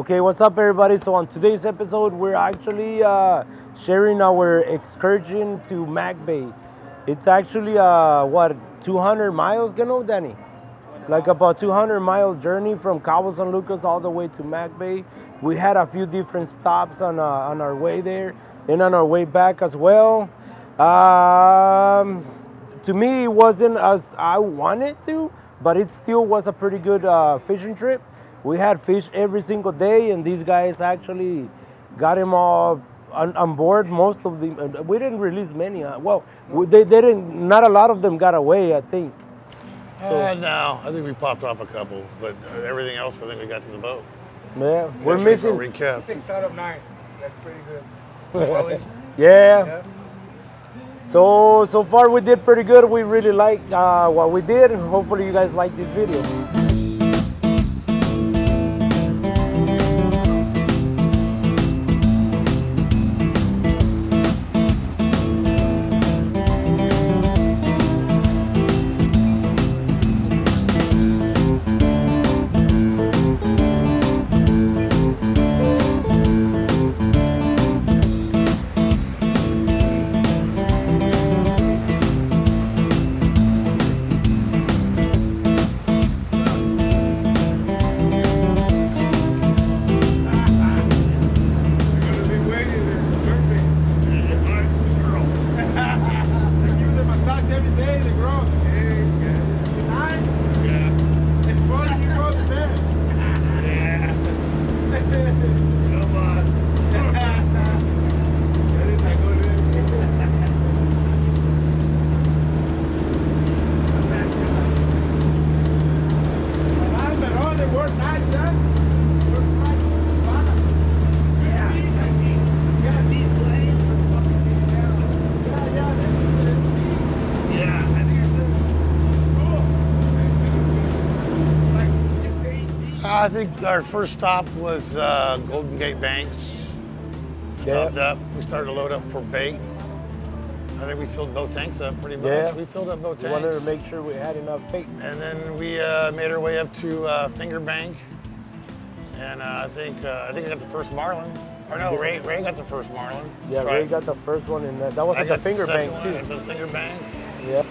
Okay, what's up, everybody? So on today's episode, we're actually sharing our excursion to Magbay. It's actually what 200 miles, Danny? Like about 200-mile journey from Cabo San Lucas all the way to Magbay. We had a few different stops on our way there and on our way back as well. To me, it wasn't as I wanted to, but it still was a pretty good fishing trip. We had fish every single day, and these guys actually got them all on board. Most of them, we didn't release many. They didn't. Not a lot of them got away, I think. No, I think we popped off a couple, but everything else, I think we got to the boat. Yeah, we're Just missing. for a recap. 6 out of 9. That's pretty good. Yeah. So far we did pretty good. We really like what we did, and hopefully you guys like this video. I think our first stop was Golden Gate Banks. Stopped up. We started to load up for bait. I think we filled both tanks up pretty much. Yeah. We filled up both We tanks. wanted to make sure we had enough bait. And then we made our way up to Finger Bank. And I think I got the first marlin. Or no, Ray got the first marlin. Yeah, Ray got the first one in that. That was I at the got finger second bank one too. at the Finger Bank. Yeah.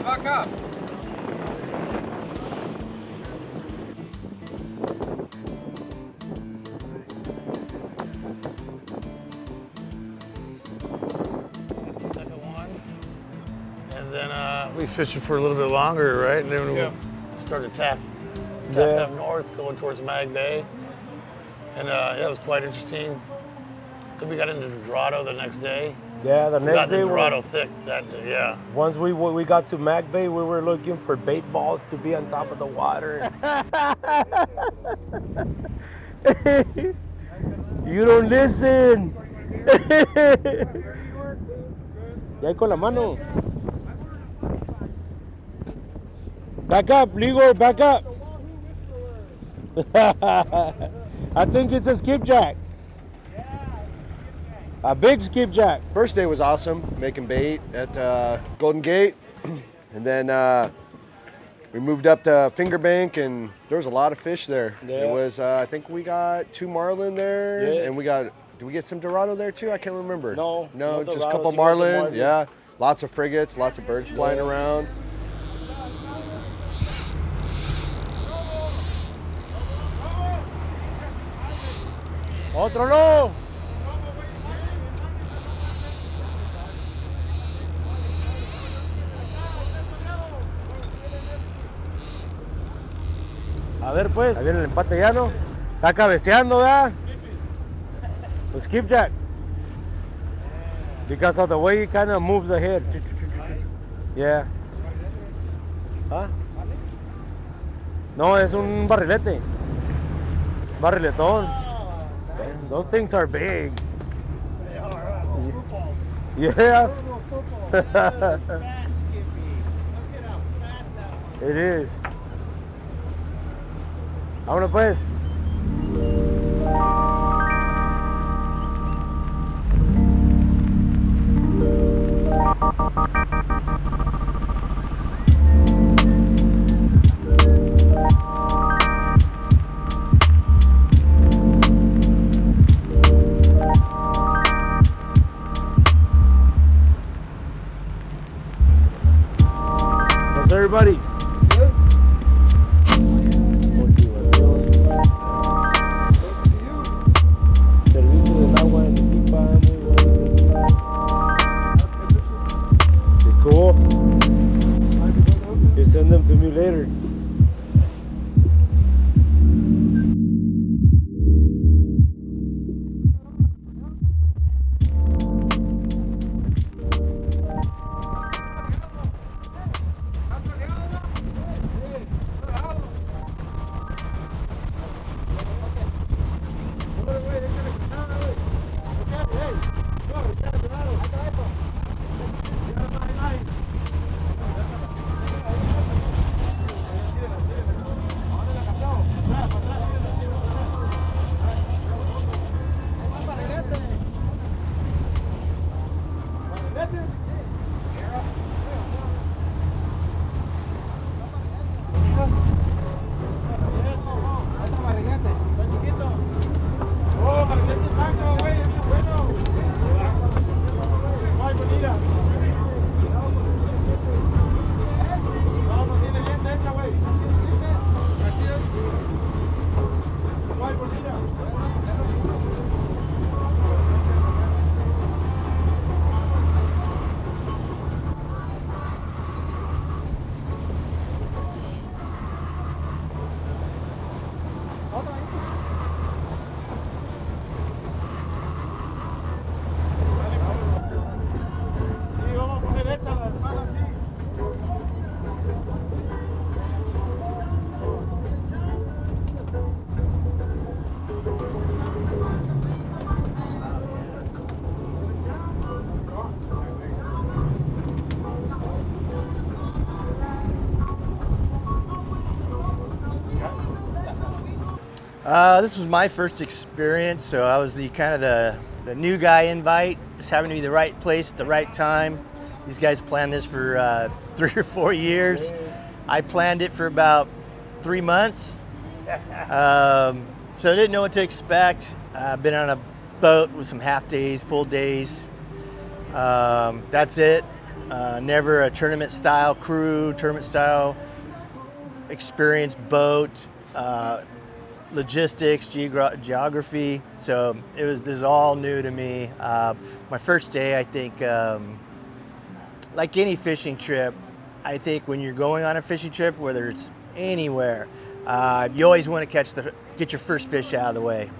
Back up. Second one. And then we fished it for a little bit longer, right? And then we started tapping up north, going towards Magbay. And it was quite interesting. Then we got into Dorado the next day. Yeah, the We next got the day. Dorado thick that day, yeah. Once we got to Magbay, we were looking for bait balls to be on top of the water. You don't listen. Ya con la mano. Back up, Ligo, back up. I think it's a skipjack. A big skipjack. First day was awesome, making bait at Golden Gate. And then we moved up to Finger Bank, and there was a lot of fish there. Yeah. It was, I think we got 2 marlin there. Yes. And did we get some Dorado there too? I can't remember. No just a Dorados, couple you got the marlin. marlins. Yeah, lots of frigates, lots of birds flying around. Otro no. A ver pues, ahí viene el empate llano. Está cabeceando, ¿verdad? The skipjack. Because of the way he kind of moves the head. Yeah. ¿Ah? No, es un barrilete. Barriletón. Those things are big. They are. Footballs. Yeah. Fat Skippy. Look at how fat that one It is. Vámonos pues. This was my first experience, so I was the kind of the new guy invite, just happened to be the right place at the right time. These guys planned this for 3 or 4 years. I planned it for about 3 months, so I didn't know what to expect. I've been on a boat with some half days, full days. That's it. Never a tournament style crew, tournament style experience boat. Logistics, geography. So this is all new to me. My first day, I think, like any fishing trip, I think when you're going on a fishing trip, whether it's anywhere, you always want to get your first fish out of the way.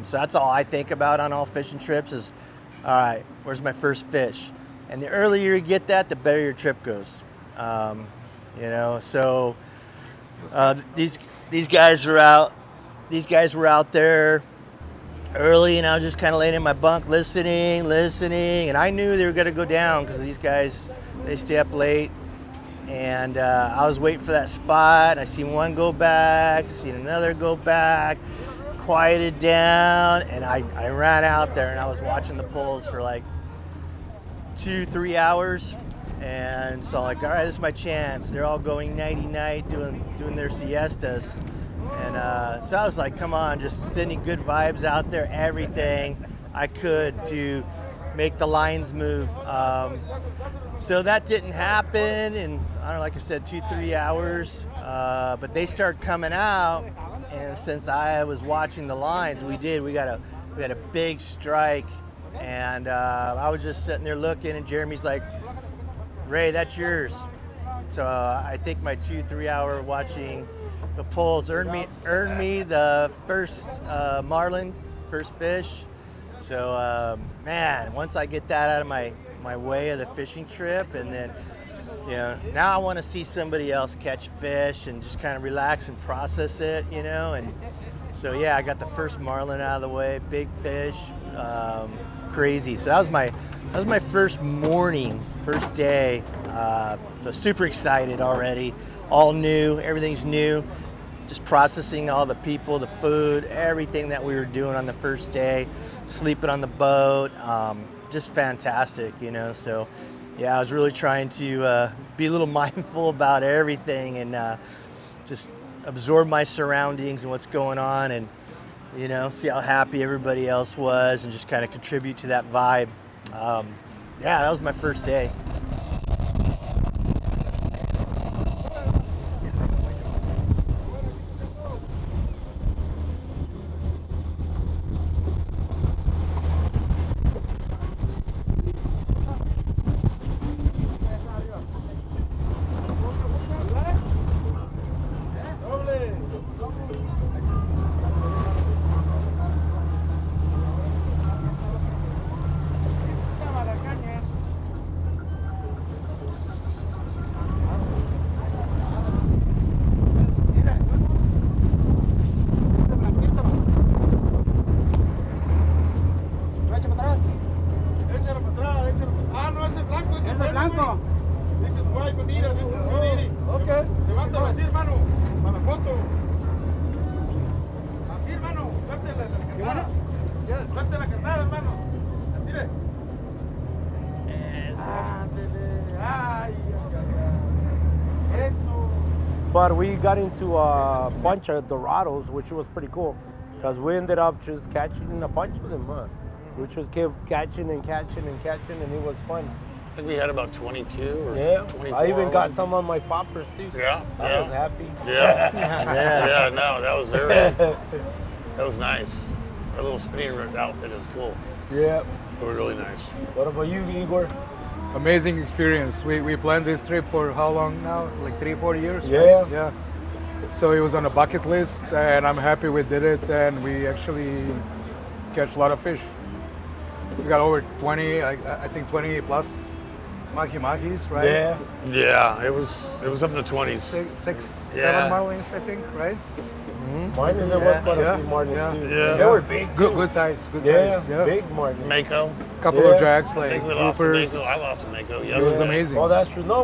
So that's all I think about on all fishing trips is, all right, where's my first fish? And the earlier you get that, the better your trip goes. So these guys were out. These guys were out there early, and I was just kind of laying in my bunk listening, and I knew they were going to go down because these guys, they stay up late, and I was waiting for that spot. I seen one go back, seen another go back, quieted down, and I ran out there, and I was watching the pulls for like 2-3 hours, and so I'm like, all right, this is my chance. They're all going nighty-night, doing their siestas. And so I was like, come on, just sending good vibes out there, everything I could to make the lines move. So that didn't happen in, I don't know, like I said, 2-3 hours. But they started coming out, and since I was watching the lines, we got a big strike, and I was just sitting there looking, and Jeremy's like, Ray, that's yours. So I think my 2-3 hour watching the pulls earned me the first marlin, first fish. So man, once I get that out of my way of the fishing trip, and then now I want to see somebody else catch fish and just kind of relax and process it, and so yeah, I got the first marlin out of the way, big fish, crazy. So that was my first morning, first day. So super excited already. All new, everything's new. Just processing all the people, the food, everything that we were doing on the first day, sleeping on the boat, just fantastic, So yeah, I was really trying to be a little mindful about everything and just absorb my surroundings and what's going on, and see how happy everybody else was, and just kind of contribute to that vibe. Yeah, that was my first day. but we got into a bunch of Dorados, which was pretty cool, because we ended up just catching a bunch of them, huh? We just kept catching and catching and catching, and it was fun. I think we had about 22 or Yeah, 24. I even got of them. some on my poppers too. Yeah, I was happy. Yeah. Yeah. Yeah, no, that was that was nice. Our little spinning outfit is cool. Yeah. They were really nice. What about you, Igor? Amazing experience. We planned this trip for how long now? Like 3-4 years? Yeah. Right? Yeah. So it was on a bucket list, and I'm happy we did it, and we actually catch a lot of fish. We got over 20, I think 20 plus mahi-mahis, right? Yeah. Yeah, it was up in the 20s. Six, Yeah. 7 marlins, I think, right? Marlins, there was quite a few Marlins Yeah. too. Yeah. They were big. Good size, good Yeah, size. Yeah. big Marlins. Mako. Couple Yeah. of jacks, I like think we lost to groupers. Mako. I lost to Mako It yesterday. was amazing. Oh, that's true. No,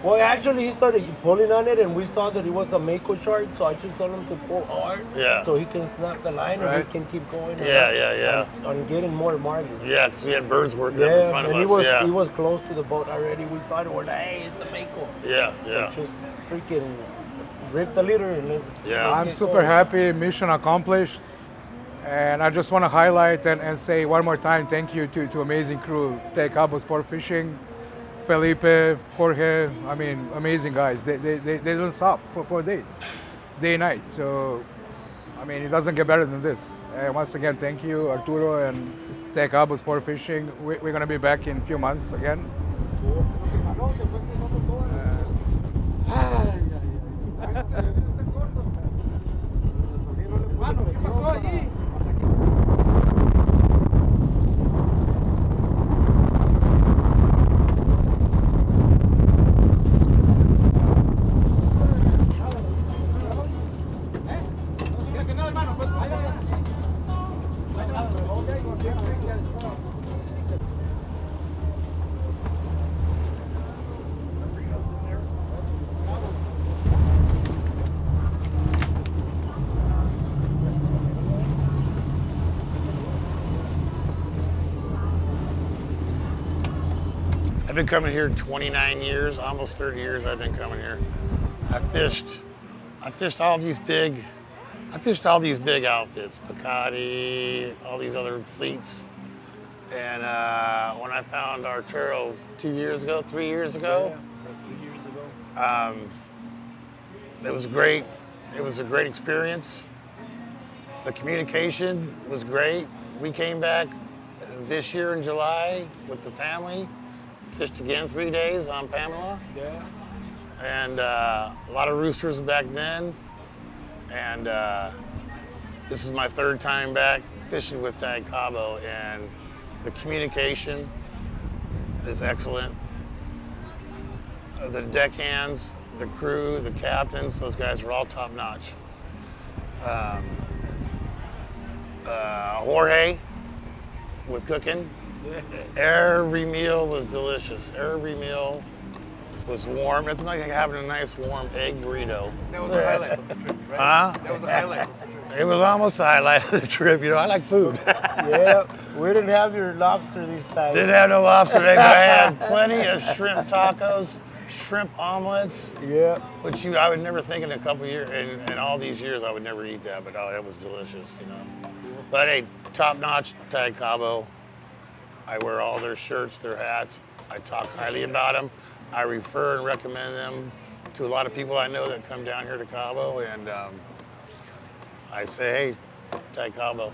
well, actually, he started pulling on it, and we saw that it was a Mako shark, so I just told him to pull hard, Yeah. so he can snap the line and Right. we can keep going. Yeah. On getting more Marlins. Yeah, because we had birds working up in Yeah, front of and us. he was close to the boat already. We saw it. We're like, hey, it's a Mako. Yeah, yeah. Just freaking rip the leader and let's. Yeah. let's I'm get super going. happy, mission accomplished. And I just want to highlight and say one more time, thank you to amazing crew, Cabo Sport Fishing, Felipe, Jorge, I mean, amazing guys. They don't stop for 4 days, day and night. So, I mean, it doesn't get better than this. And once again, thank you, Arturo and Cabo Sport Fishing. We're going to be back in a few months again. Mano, ¿qué pasó allí? I've been coming here 29 years, almost 30 years I've been coming here. I fished all these big outfits, Picardi, all these other fleets. And when I found Arturo 3 years ago, Yeah, 3 years ago. it was great. It was a great experience. The communication was great. We came back this year in July with the family, fished again 3 days on Pamela. Yeah. And a lot of roosters back then. And this is my third time back fishing with Cabo, and the communication is excellent. The deckhands, the crew, the captains, those guys are all top notch. Jorge with cooking. Every meal was delicious. Every meal was warm. Nothing like having a nice warm egg burrito. That was a highlight of the trip, right? Huh? That was a highlight of the trip. It was almost the highlight of the trip. You know, I like food. Yeah, we didn't have your lobster this time. Didn't have no lobster today, but I had plenty of shrimp tacos, shrimp omelets, Yeah. which I would never think in a couple years, in all these years, I would never eat that, but oh, it was delicious, you know. But hey, top notch Cabo. I wear all their shirts, their hats. I talk highly about them. I refer and recommend them to a lot of people I know that come down here to Cabo, and I say, hey, Cabo.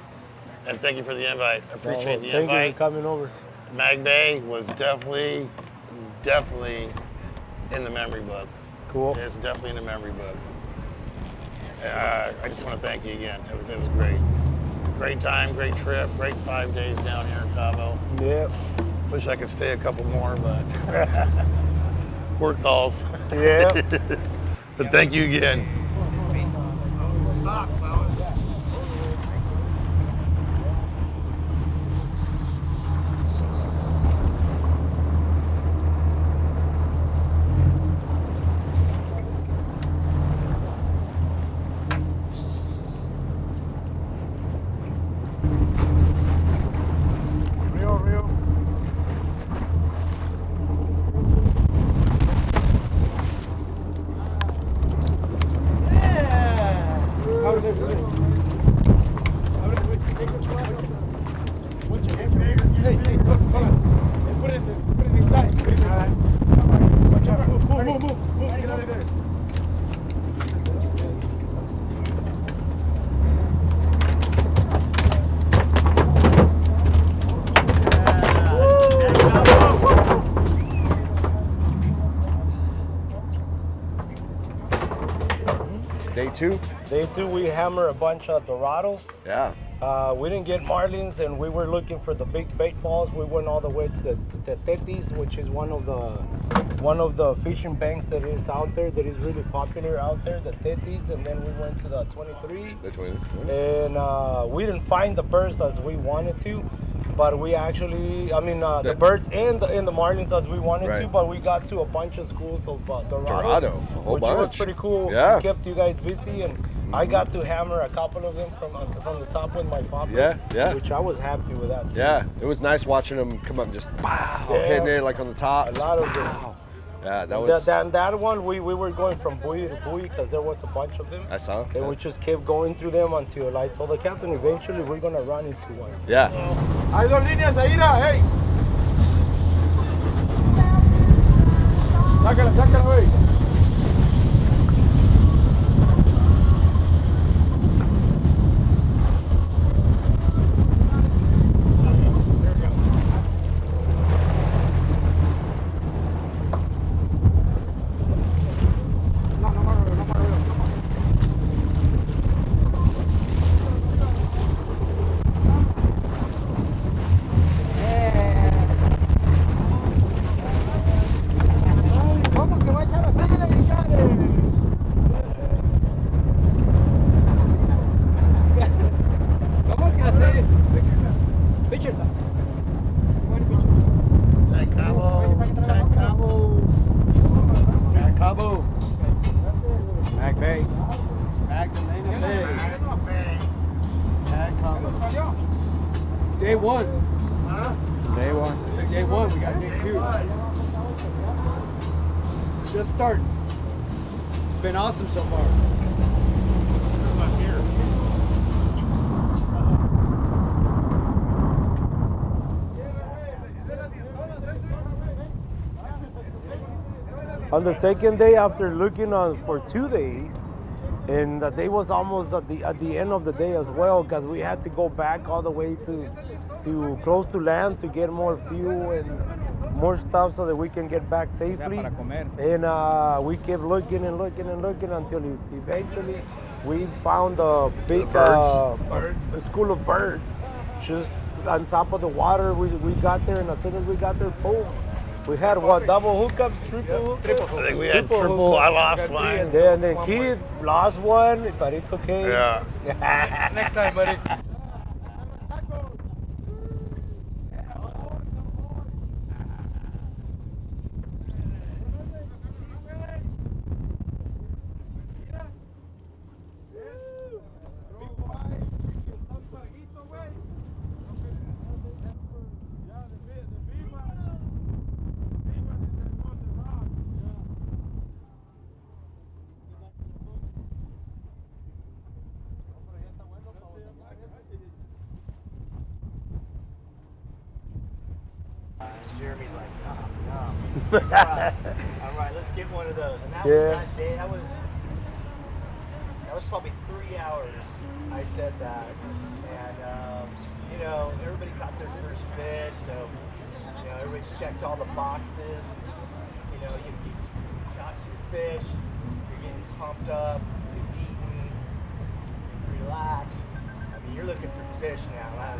And thank you for the invite. I appreciate the Thank invite. you for coming over. Magbay was definitely in the memory book. Cool. It's definitely in the memory book. I just want to thank you again. It was great. Great time, great trip, great 5 days down here in Cabo. Yeah. Wish I could stay a couple more, but work calls. Yeah. But thank you again. two? Day two, we hammer a bunch of Dorados. Yeah. We didn't get marlins, and we were looking for the big bait balls. We went all the way to the Tetis, which is one of the fishing banks that is out there, that is really popular out there, the Tetis. And then we went to the 23. The 20. And we didn't find the birds as we wanted to, but we actually, the birds and the marlins as we wanted to, but we got to a bunch of schools of Dorado, a whole which bunch. was pretty cool. Yeah. It kept you guys busy, and I got to hammer a couple of them from the top with my popper. Yeah. Which I was happy with that too. Yeah, it was nice watching them come up and just hitting it like on the top. A lot of them. Yeah, that was. That one, we were going from buoy to buoy because there was a bunch of them. I saw. And we just kept going through them until I told the captain, eventually we're going to run into one. Yeah. Hay dos líneas ahí, hey. Sácala, güey. Cabo. Magbay. Cabo. Day one. Day one. It's like day one. We got day two. Just starting. It's been awesome so far. On the second day, after looking on for 2 days, and the day was almost at the end of the day as well, because we had to go back all the way to close to land to get more fuel and more stuff so that we can get back safely. And we kept looking and looking and looking until eventually we found a big a school of birds just on top of the water. We got there, and as soon as we got there, boom. We had what, double hookups, triple hookups? I think we had triple. I lost mine. Yeah, and then Keith lost one, but it's okay. Yeah. Next time, buddy. Jeremy's like, no. All right, let's get one of those. And that was that day. That was probably 3 hours. I said that, and everybody caught their first fish, so everybody's checked all the boxes. You caught your fish. You're getting pumped up. You're eating. Relaxed. I mean, you're looking for fish now.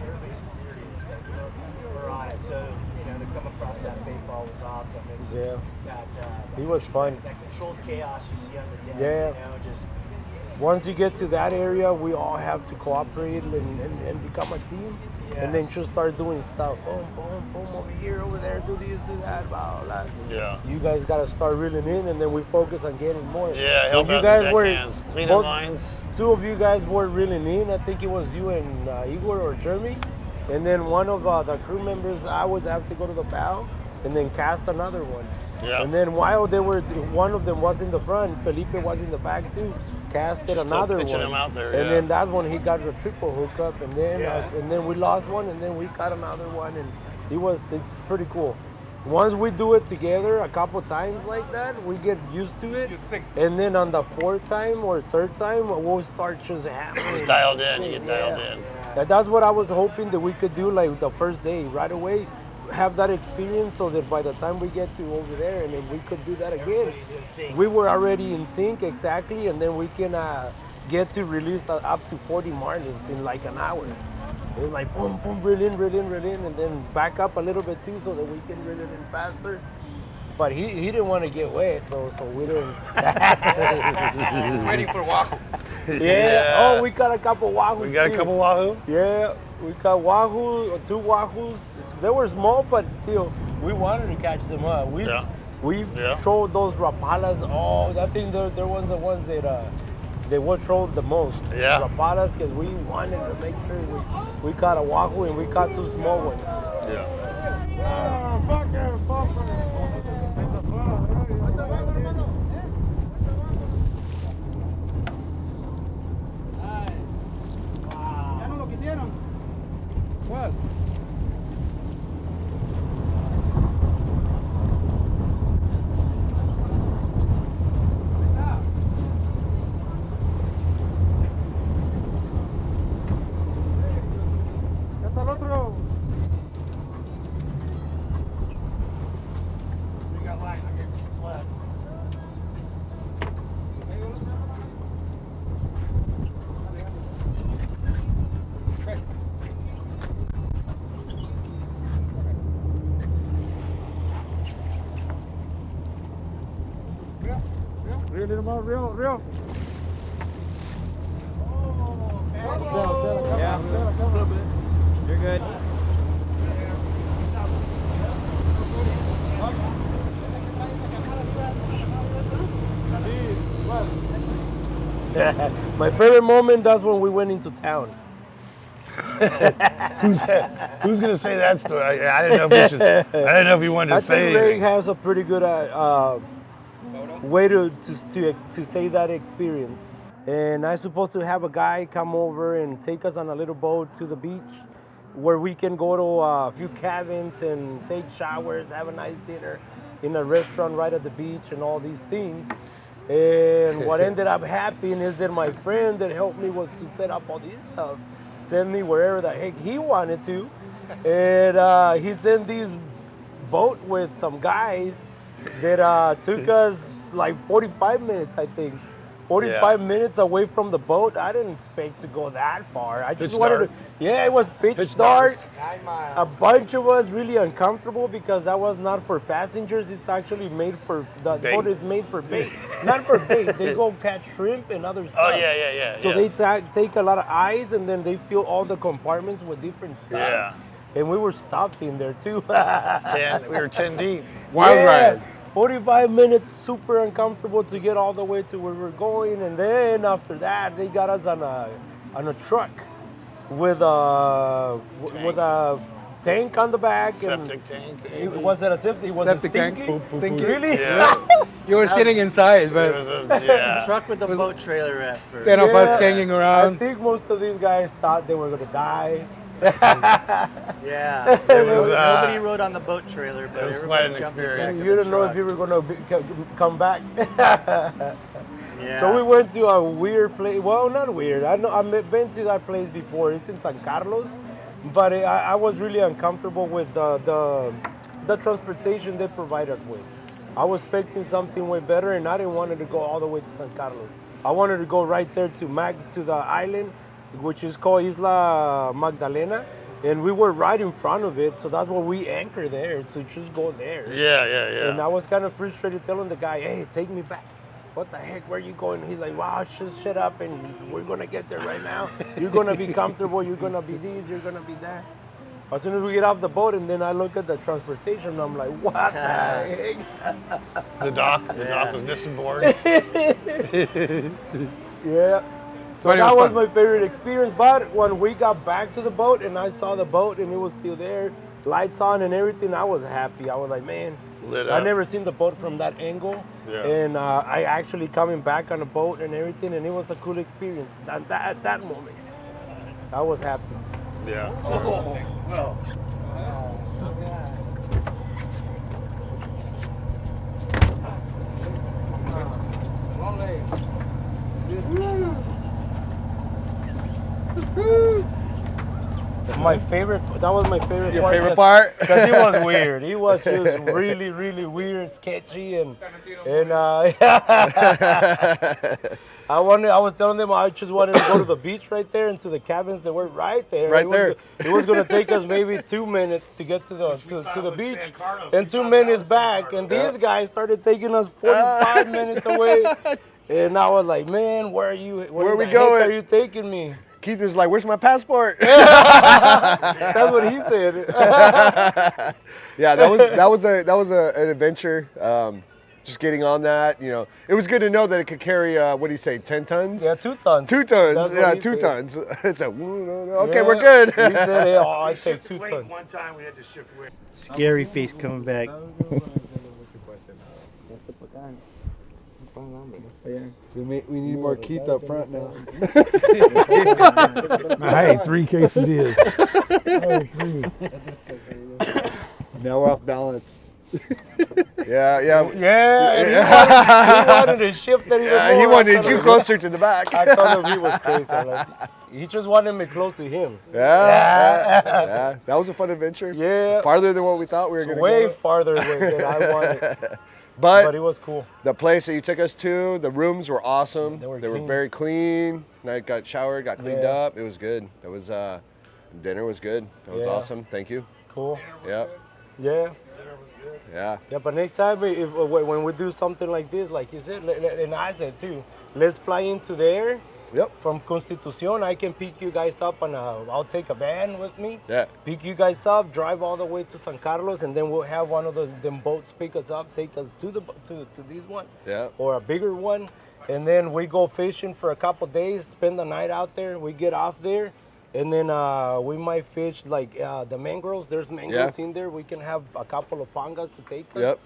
Everybody's serious. We're on it. So, to come across that bait ball was awesome. It was It was fun. That controlled chaos you see on the deck. Yeah. Just once you get to that area, we all have to cooperate and become a team. Yes. And then just start doing stuff. Boom, boom, boom, over here, over there, do this, do that, blah, blah. Yeah. You guys got to start reeling in, and then we focus on getting more. Yeah, help you out guys the were deckhands, cleaning both- lines. 2 of you guys were reeling in. I think it was you and Igor or Jeremy. And then one of the crew members, I would have to go to the bow and then cast another one. Yeah. And then while they were, one of them was in the front, Felipe was in the back too, casted Still another pitching one. him out there, and yeah. then that one he got the triple hookup, and then Yeah. and then we lost one, and then we caught another one, and it's pretty cool. Once we do it together a couple times like that, we get used to it. And then on the 4th time or 3rd time, we'll start just hammering. It's dialed in. You get dialed in. That's what I was hoping that we could do like the first day, right away. have that experience so that by the time we get to over there and then we could do that again, we were already in sync exactly, and then we can get to release up to 40 marlins in like an hour. It was like boom, boom, reel in, and then back up a little bit too so that we can reel it in faster. But he didn't want to get wet though, so we didn't. He's waiting for Wahoo. Yeah. Oh, we got a couple wahoos. We got a too. couple wahoo? Yeah, we got wahoo, 2 wahoos. They were small, but still, we wanted to catch them up. We trolled those rapalas. Oh, I think they're the ones that they were trolled the most. Yeah. Rapalas, because we wanted to make sure we caught a wahoo and we caught 2 small ones. Yeah. ¿Ya no lo quisieron? What? ¿Ya está el otro? Reel, little more, reel. Yeah. You're good. My favorite moment, that's when we went into town. Who's gonna say that story? I didn't know if we should. I didn't know if you wanted to I say think Ray anything. has a pretty good way to say that experience. And I'm supposed to have a guy come over and take us on a little boat to the beach where we can go to a few cabins and take showers, have a nice dinner in a restaurant right at the beach and all these things. And what ended up happening is that my friend that helped me was to set up all this stuff, send me wherever the heck he wanted to. And he sent these boat with some guys that took us like 45 minutes, I think. 45 minutes away from the boat. I didn't expect to go that far. I just Pitch wanted dark. to. Yeah, it was pitch dark. 9 miles. A bunch of us really uncomfortable because that was not for passengers. It's actually made for the Bait. boat is made for bait, not for bait. They go catch shrimp and other stuff. Oh yeah. So they take a lot of ice and then they fill all the compartments with different stuff. Yeah. And we were stuffed in there too. 10. We were 10 deep. Wild ride. 45 minutes, super uncomfortable to get all the way to where we're going, and then after that, they got us on a truck with a tank on the back. Septic tank. Was it a septic? Was Septic it tank. stinky? Stinky. Really? Yeah. You were sitting inside, It but was a Truck with the boat trailer at first. 10 of us Yeah. hanging I around. think most of these guys thought they were gonna die. Yeah. It was, Nobody rode on the boat trailer, but it was everybody quite an jumped in the back experience. of You the didn't know if truck. you were gonna come back. Yeah. So we went to a weird place. Well, not weird. I've been to that place before. It's in San Carlos, but I was really uncomfortable with the transportation they provide us with. I was expecting something way better, and I didn't want to go all the way to San Carlos. I wanted to go right there to the island, which is called Isla Magdalena, and we were right in front of it, so that's why we anchored there to just go there. Yeah. And I was kind of frustrated telling the guy, hey, take me back. What the heck, where are you going? He's like, wow, just shut up and we're going to get there right now. You're going to be comfortable. You're going to be this. You're going to be that. As soon as we get off the boat and then I look at the transportation, I'm like, what the heck? The dock was missing boards. Yeah. So But it that was was fun. my favorite experience. But when we got back to the boat and I saw the boat and it was still there, lights on and everything, I was happy. I was like, man, Lit I up. never seen the boat from that angle. Yeah. And I actually coming back on the boat and everything, and it was a cool experience. At that moment, I was happy. Yeah. My favorite. That was my favorite. Your part favorite part? Because he was weird. He was just really, really weird, sketchy, and I was telling them I just wanted to go to the beach right there and to the cabins that were right there. Right there. It was going to take us maybe 2 minutes to get to the beach, and 2 minutes back. And these guys started taking us 45 minutes away. And I was like, man, where are you? Where we the going? heck are you taking me? Keith is like, where's my passport? That's what he said. Yeah, that was an adventure. Just getting on that, you know, it was good to know that it could carry. What do you say, 10 tons? Yeah, 2 tons. 2 tons. That's what Yeah, he 2 said. tons. It's like, okay, Yeah, we're good. He said, hey, I take 2 Wait, tons. one time we had to shift weight. Scary face coming back. We need more Keith up front now. I ate 3 quesadillas. Now we're off balance. Yeah. Yeah, and he wanted to shift that even Yeah, more. he I wanted told you him- closer to the back. I told him he was crazy. Like, he just wanted me close to him. Yeah. That was a fun adventure. Yeah. Farther than what we thought we were going to Way go. farther away than I wanted. But But it was cool. the place that you took us to, the rooms were awesome. They were They were clean. very clean. I got showered, got cleaned Yeah. up. It was good. It was dinner was good. It was Yeah. awesome. Thank you. Cool. Yeah. Yeah. Yeah. Yeah, but next time, when we do something like this, like you said, and I said too, let's fly into there. Yep. From Constitucion, I can pick you guys up, and I'll take a van with me. Yeah. Pick you guys up, drive all the way to San Carlos, and then we'll have one of them boats pick us up, take us to this one, Yeah. or a bigger one, and then we go fishing for a couple days, spend the night out there. We get off there, and then we might fish like the mangroves. There's mangroves in there. We can have a couple of pangas to take us. Yep.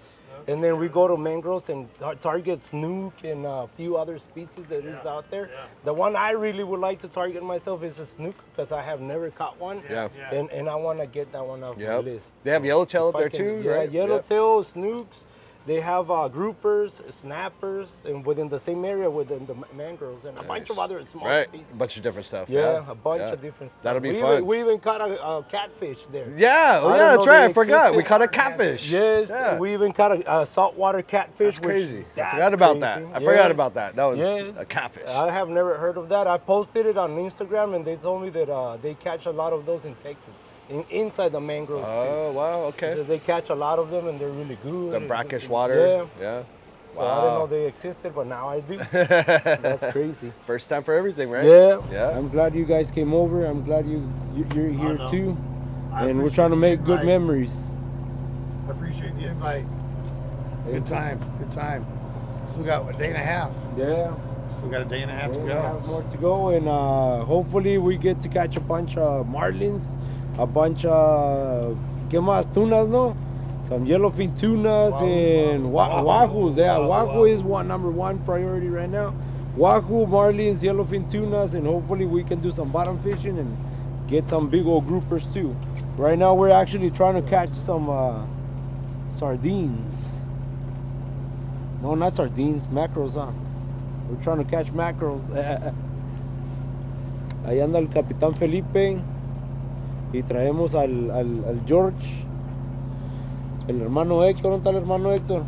And then we go to mangroves and target snook and a few other species that is out there. The one I really would like to target myself is a snook because I have never caught one. Yeah. And I want to get that one off my Yep. list. They have So yellowtail if up I there can- too, yeah, right? yellowtail, snooks. They have groupers, snappers, and within the same area within the mangroves and a bunch of other small Right. species. A bunch of different stuff. Yeah, a bunch Yeah. of different stuff. That'll be we fun. we even caught a catfish there. Yeah. Oh, I yeah, didn't that's know right. they I forgot. We existed. caught a catfish. Yes, Yeah. we even caught a saltwater catfish. That's crazy. I That's forgot about that. crazy. I forgot Yes. about that. That was Yes. a catfish. I have never heard of that. I posted it on Instagram, and they told me that they catch a lot of those in Texas, inside the mangroves. Oh, wow. too. Okay. So they catch a lot of them, and they're really good. The and- brackish and- water. Yeah. Yeah. So I didn't know they existed, but now I do. That's crazy. First time for everything, right? Yeah. Yeah. I'm glad you guys came over. I'm glad you're here no. too, I and we're appreciate trying to the make good invite. memories. I appreciate the invite. Good time. Good time. Still got a day and a half. Yeah. Still got a day and a half to We go. have more to go, and hopefully we get to catch a bunch of marlins, a bunch of ¿qué más? Tunas, no? Some yellowfin tunas and wahoo. Yeah, wahoo is number one priority right now. Wahoo, marlins, yellowfin tunas, and hopefully we can do some bottom fishing and get some big old groupers too. Right now we're actually trying to catch some sardines. No, not sardines, mackerels, huh? We're trying to catch mackerels. Ahí anda el Capitán Felipe y traemos al George, el hermano Héctor. ¿Dónde está el hermano Héctor?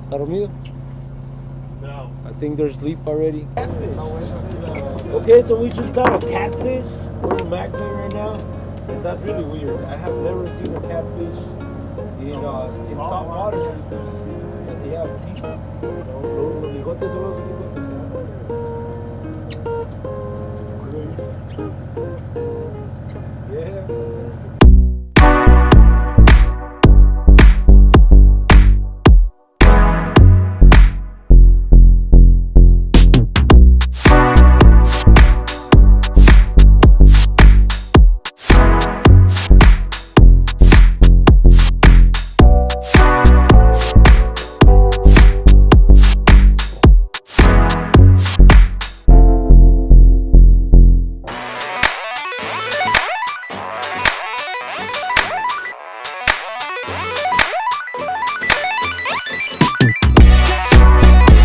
¿Está dormido? I think they're asleep already. Okay, so we just got a catfish. We're in Magbay right now, and that's really weird. I have never seen a catfish in salt water. Does he have teeth? No, los bigotes son los únicos